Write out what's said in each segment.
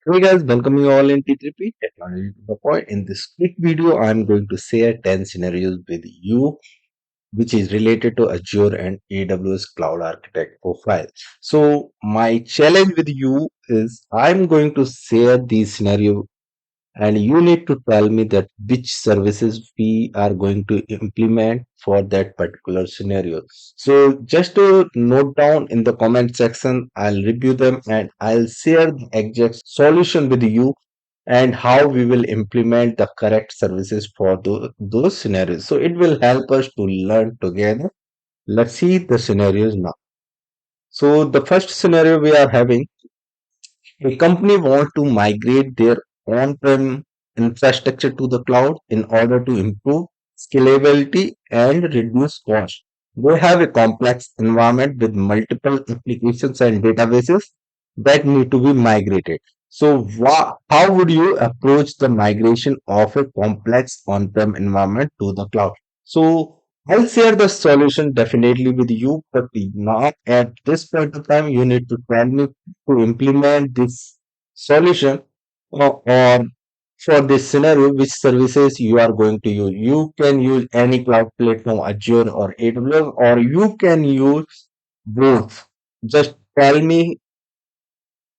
Hey guys, welcome you all in T3P Technology to the Point. In this quick video, I'm going to share 10 scenarios with you, which is related to Azure and AWS Cloud Architect profile. So my challenge with you is I'm going to share these scenarios and you need to tell me that which services we are going to implement for that particular scenario. So just to note down in the comment section, I'll review them and I'll share the exact solution with you and how we will implement the correct services for those scenarios. So it will help us to learn together. Let's see the scenarios now. So the first scenario we are having, a company wants to migrate their on-prem infrastructure to the cloud in order to improve scalability and reduce cost. They have a complex environment with multiple applications and databases that need to be migrated. So, how would you approach the migration of a complex on-prem environment to the cloud? So, I'll share the solution definitely with you, but not at this point of time. You need to tell me to implement this solution or for this scenario, which services you are going to use. You can use any cloud platform, Azure or AWS, or you can use both. Just tell me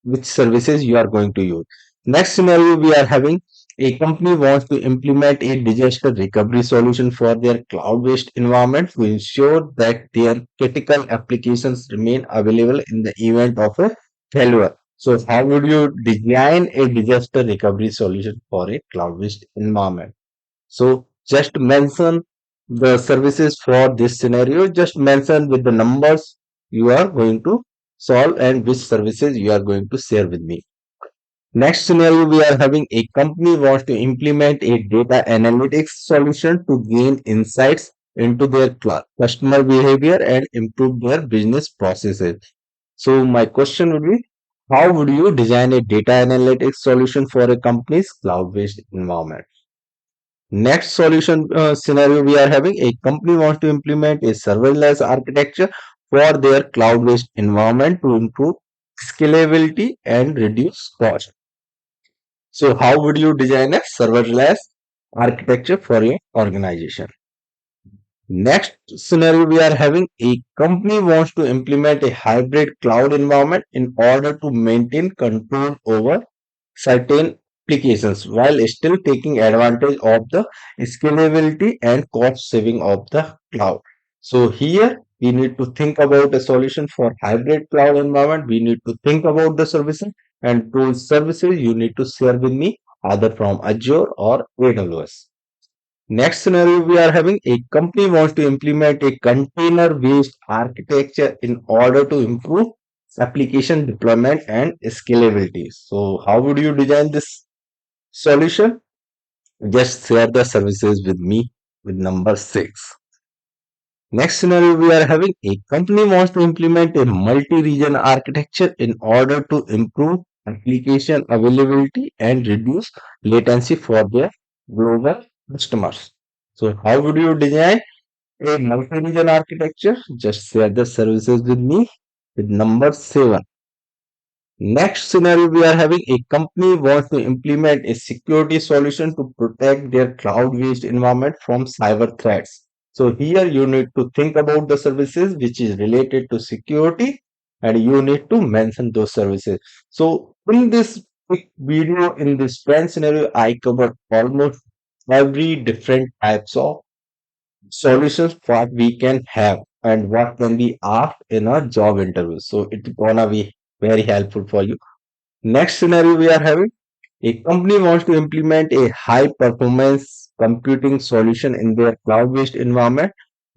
which services you are going to use. Next scenario we are having, a company wants to implement a disaster recovery solution for their cloud-based environment to ensure that their critical applications remain available in the event of a failure. So how would you design a disaster recovery solution for a cloud-based environment? So just mention the services for this scenario. Just mention with the numbers you are going to solve and which services you are going to share with me. Next scenario, we are having a company wants to implement a data analytics solution to gain insights into their customer behavior and improve their business processes. So my question would be, how would you design a data analytics solution for a company's cloud-based environment? Next solution scenario we are having, a company wants to implement a serverless architecture for their cloud-based environment to improve scalability and reduce cost. So how would you design a serverless architecture for your organization? Next scenario we are having, a company wants to implement a hybrid cloud environment in order to maintain control over certain applications while still taking advantage of the scalability and cost saving of the cloud. So here we need to think about a solution for hybrid cloud environment. We need to think about the services, and those services you need to share with me either from Azure or AWS. Next scenario we are having, a company wants to implement a container based architecture in order to improve application deployment and scalability. So how would you design this solution? Just share the services with me with number 6. Next scenario we are having, a company wants to implement a multi-region architecture in order to improve application availability and reduce latency for their global customers. So how would you design a multi-region architecture? Just share the services with me with number 7. Next scenario we are having, a company wants to implement a security solution to protect their cloud-based environment from cyber threats. So here you need to think about the services which is related to security and you need to mention those services. So in this quick video, in this 10 scenario, I covered almost every different types of solutions what we can have and what can be asked in a job interview. So it's gonna be very helpful for you. Next scenario we are having, a company wants to implement a high performance computing solution in their cloud based environment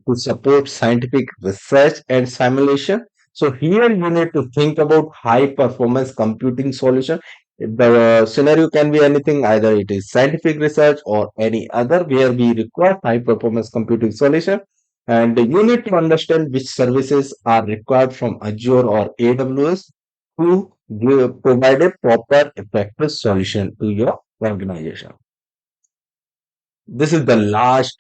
to support scientific research and simulation. So here you need to think about high performance computing solution. The scenario can be anything, either it is scientific research or any other where we require high performance computing solution. And you need to understand which services are required from Azure or AWS to provide a proper effective solution to your organization. This is the last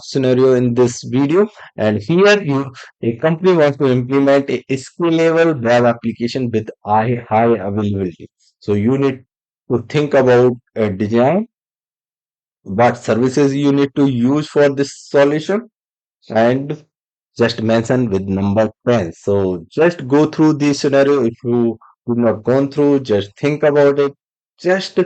scenario in this video, and here you a company wants to implement a scalable web application with high availability. So you need to think about a design, what services you need to use for this solution, and just mention with number 10. So just go through this scenario. If you do not gone through, just think about it. Just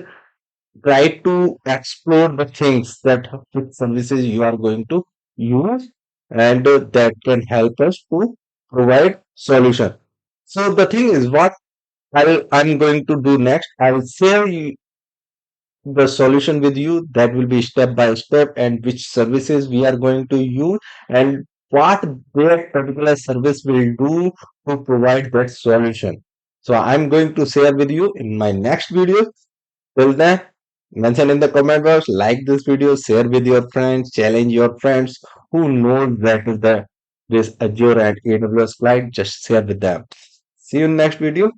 try to explore the things that which services you are going to use, and that can help us to provide solution. So the thing is what I'm going to do next. I will share the solution with you, that will be step by step, and which services we are going to use, and what their particular service will do to provide that solution. So I'm going to share with you in my next video. Till then, mention in the comment box, like this video, share with your friends, challenge your friends who knows that is the this Azure and AWS Cloud. Just share with them. See you in next video.